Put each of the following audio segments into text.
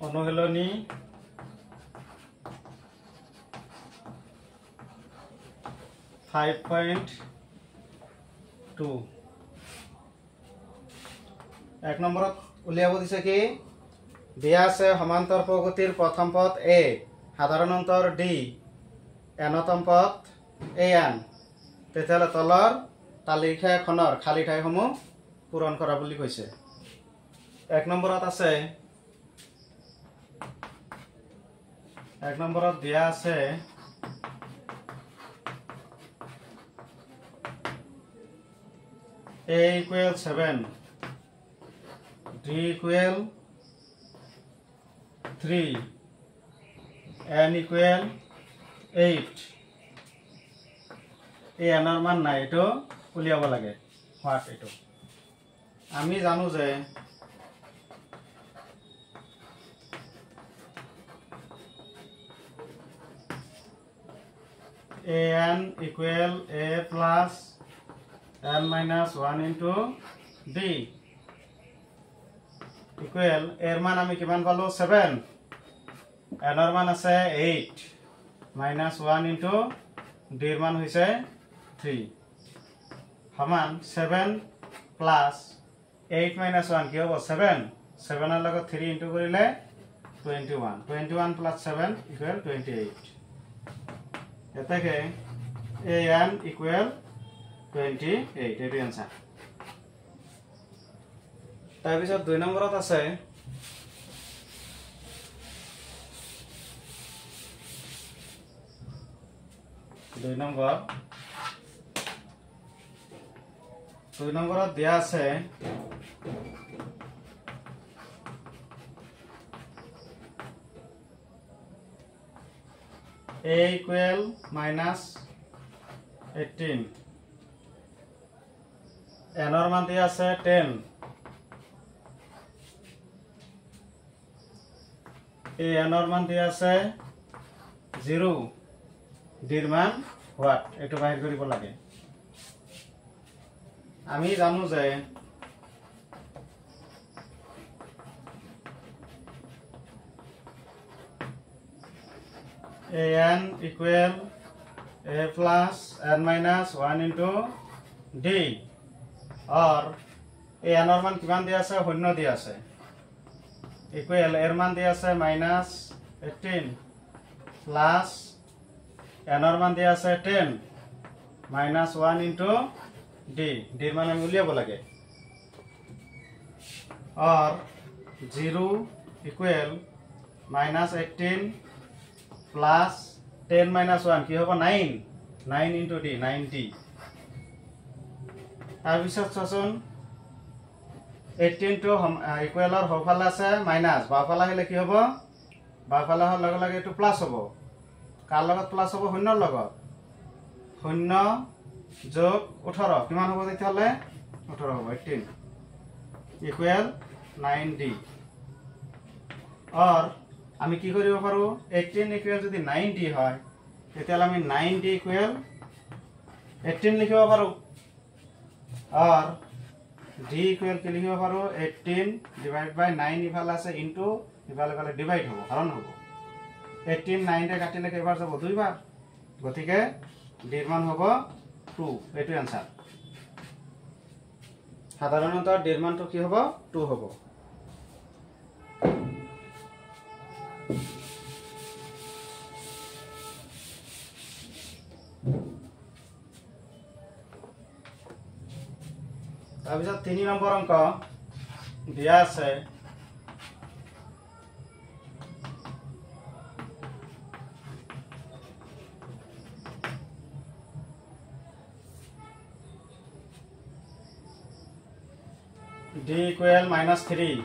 অনুশীলনী 5.2 এক নম্বৰত উলিয়াব দিছে কি দিয়া আছে সমান্তৰ প্ৰগতিৰ প্ৰথম পথ a সাধাৰণ অন্তৰ d nতম পথ an তেতিয়াহ'লে তলৰ তালিকাখনৰ খালী ঠাইসমূহ পূৰণ কৰা বুলি কৈছে এক নম্বৰত আছে এক নম্বৰত দিয়া আছে a equal 7 d equal 3 n equal 8 এই এনৰ মান নাই এটো উলিয়াব লাগে হোৱাট এটো আমি জানো যে an equal a plus n minus 1 into d equal এর মান আমি কিমান পালো 7 এনৰ মান আছে 8 minus 1 into d এর মান হৈছে 3 সমান 7 plus 8 minus 1 কি হ'ব 7 7 এর লগত 3 into কৰিলে 21 plus 7 equal 28 এটাকে an equal 28 এটো आंसर তাৰ পিছত 2 নম্বৰত আছে দুই নম্বৰত দিয়া আছে a equal minus 18 এনৰ মান দিয়া আছে 10 a এনৰ মান দিয়া আছে 0 ডিৰ মান হোৱাট এটো বাহিৰ কৰিব লাগে আমি জানো যে an equal a plus n minus 1 into d or an এর মান কিমান দিয়া আছে শূন্য দিয়া আছে equal এর মান দিয়া আছে minus 18 plus n এর মান দিয়া আছে 10 minus 1 into d d এর মান আমি উলিয়াব লাগে or 0 equal minus 18 plus 10 minus 1 কি হ'ব 9 into d 90 তাৰ পিছত চোন 18 টো ইকুৱেলৰ হফালে আছে মাইনাস বাফালে হলে কি হ'ব বাফালে হল লগে লগে এটো প্লাস হ'ব কাৰ লগত প্লাস হ'ব শূন্যৰ লগত 0 যোগ 18 কিমান হ'ব তেতিয়ালে 18 হ'ব 18 ইকুৱেল 9d or আমি কি কৰিব পাৰো 18 ইকুৱেল যদি 9d হয় তেতিয়ালে আমি 9d ইকুৱেল 18 লিখিব পাৰো or d equal কি লিখিব পাৰো 18 ডিভাইড বাই 9 ইফালে আছে ইনটু ইফালে ফালে ডিভাইড হ'ব হৰণ হ'ব 18 9 ৰে কাটিলে কেইবাৰ যাব দুইবাৰ গতিকে d এৰ মান হ'ব 2 এটো आंसर সাধাৰণত d এৰ মানটো কি হ'ব 2 হ'ব তাৰপিছত 3 নম্বৰ অংক দিয়া আছে d equal -3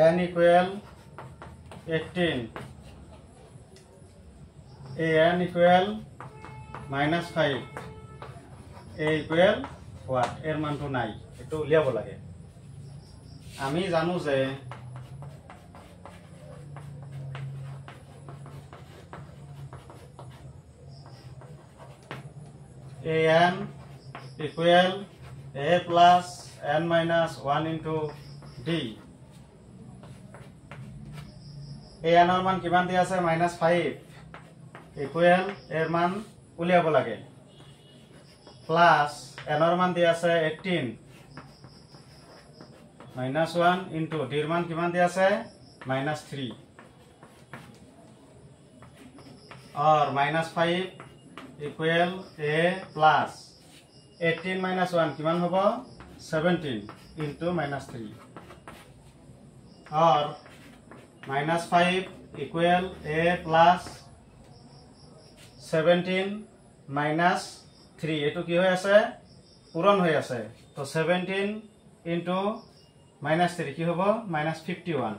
n equal 18 an equal -5 a equal what এর মানটো নাই এটো উলিয়াব লাগে আমি জানো যে an equal a plus n minus 1 into d এই এনৰ মান কিমান দিয়া আছে -5 ইকুৱেল এৰ মান উলিয়াব লাগে প্লাস এনৰ মান দিয়া আছে 18 -1 ইনটু ডিৰ মান কিমান দিয়া আছে -3 और -5 इक्वल ए प्लस 18 - 1 किमान होबो 17 इनटू -3 और -5 इक्वल ए प्लस 17 -3 एटु की होय আছে पूरण होय আছে तो 17 इनटू -3 की होबो -51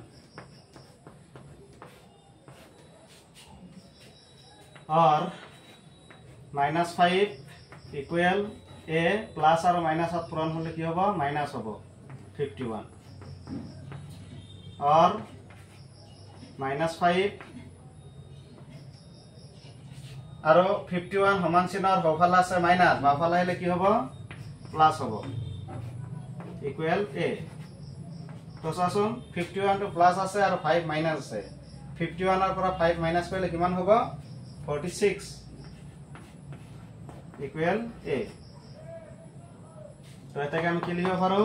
और -5 इक्वल ए प्लस और माइनस पूरण होले कि होबो माइनस होबो 51 और -5 और 51 समान चिन्ह हफाला আছে माइनस बाफाला हले कि होबो प्लस होबो इक्वल ए तो सासुन 51 तो प्लस আছে और 5 माइनस আছে 51 और পৰা 5 माइनस কৰিলে কিমান হ'ব 46 इक्वल ए तो এটাকে আমি কি লিখিব পাৰো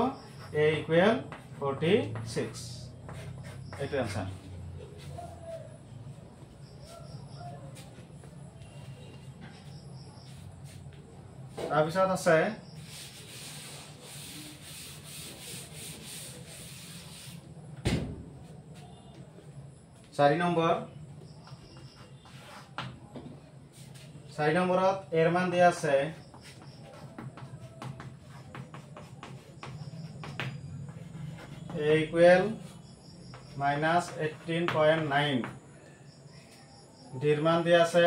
a इक्वल 46 এটো आंसर তাৰপিছত আছে 4 নম্বৰ 4 নম্বৰত এৰ মান দিয়া আছে a equal -18.9 ডিৰ মান দিয়া আছে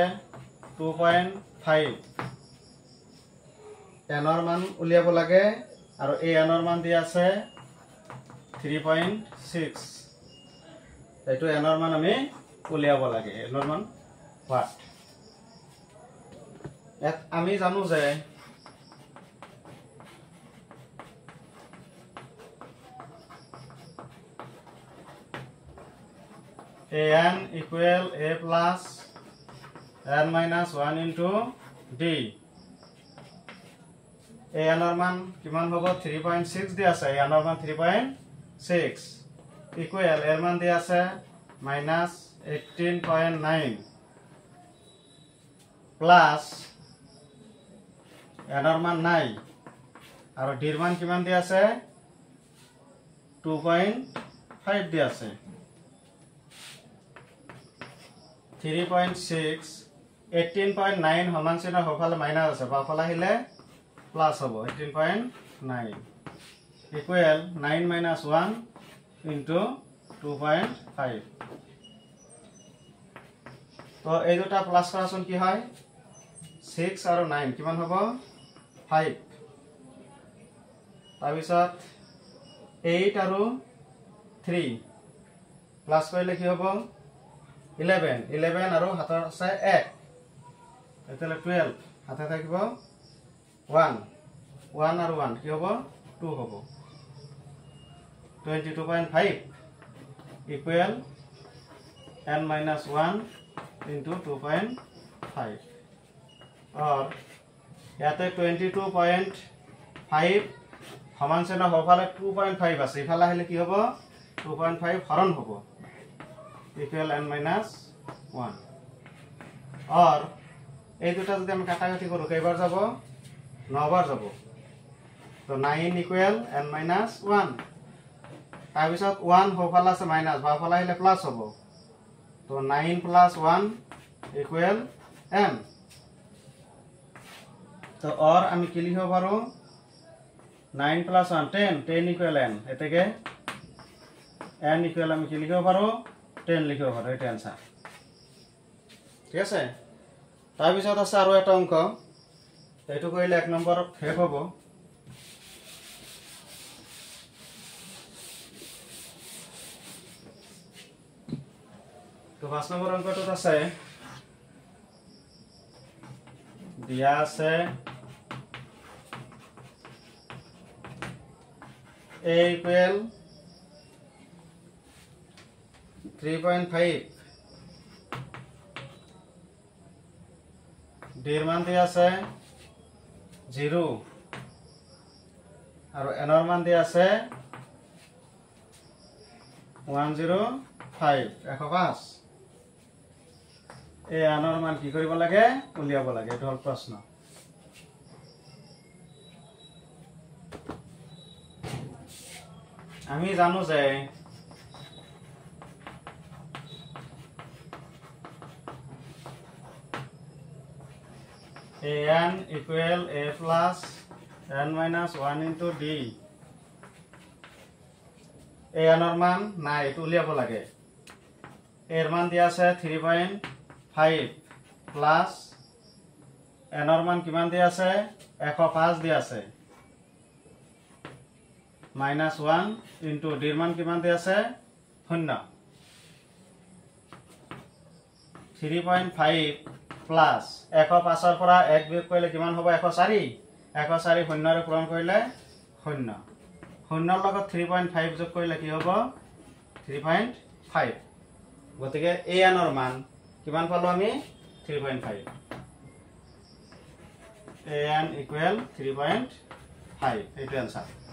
2.5 এনৰ মান উলিয়াব লাগে আৰু এই এনৰ মান দিয়া আছে 3.6 এইটো এনৰ মান আমি উলিয়াব লাগে এনৰ মান what আমি জানো যে an equal a plus n minus 1 into d an এর মান কিমান হ'ব 3.6 দিয়া আছে an এর মান 3.6 ইকুয়াল এর মান দিয়া আছে -18.9 প্লাস n এর মান নাই আর d এর মান কিমান দিয়া আছে 2.5 দিয়া আছে 3.6 18.9 সমান চিহ্ন হফালে মাইনাস আছে বাফালে আহিলে প্লাস হ'ব 18.9 ইকুয়াল 9 - 1 into 2.5 তো এই দুটা প্লাস কৰাচোন কি হয় 6 আৰু 9 কিমান হ'ব 5 তাৰপিছত 8 আৰু 3 প্লাস কৰিলে কি হ'ব 11 আৰু হাতৰ আছে 1 এতলে 12 হাতে থাকিব 1 আৰু 1 কি হ'ব 2 হ'ব 22.5 equal n minus 1 into 2.5 और याते 22.5 সমান চিহ্ন হফালে 2.5 আছে ইফালে আহিলে কি হ'ব 2.5 হৰণ হ'ব equal n minus 1 और এই দুটা যদি আমি কাটাকাটি কৰো কেইবাৰ যাব 9 বাৰ যাব তো 9 equal n minus 1 তাৰপিছত 1 হফালে আছে মাইনাস বাফালে আহিলে প্লাস হ'ব তো 9 plus 1 equal n তো और আমি কি লিখিব পাৰো 9 plus 1 10 equal n এতেকে n equal আমি কি লিখিব পাৰো 10 লিখিব পাৰো এটা आंसर ঠিক আছে তাৰপিছত আছে আৰু এটা অংক এইটো কৰিলে 1 নম্বৰ শেষ হ'ব তো 5 নম্বৰ অংকটোত আছে দিয়া আছে a equal 3.5 ডিৰ মান দিয়া আছে 0 আৰু এনৰ মান দিয়া আছে 105 105 এই এনৰ মান কি কৰিব লাগে উলিয়াব লাগে এটো হল প্ৰশ্ন আমি জানো যে an equal a plus n minus 1 into d এনৰ মান নাই এটো উলিয়াব লাগে এৰ মান দিয়া আছে 3.5 প্লাস এনৰ মান কিমান দিয়া আছে 105 দিয়া আছে -1 into d ৰ মান কিমান দিয়া আছে 0 3.5 প্লাস 105 ৰ পৰা 1 বিয়োগ কৰিলে কিমান হ'ব 104 104 0 ৰে পূৰণ কৰিলে 0 0 ৰ লগত 3.5 যোগ কৰিলে কি হ'ব 3.5 গতিকে a ৰ মান কিমান পালো আমি 3.5 an equal 3.5 এইটো आंसर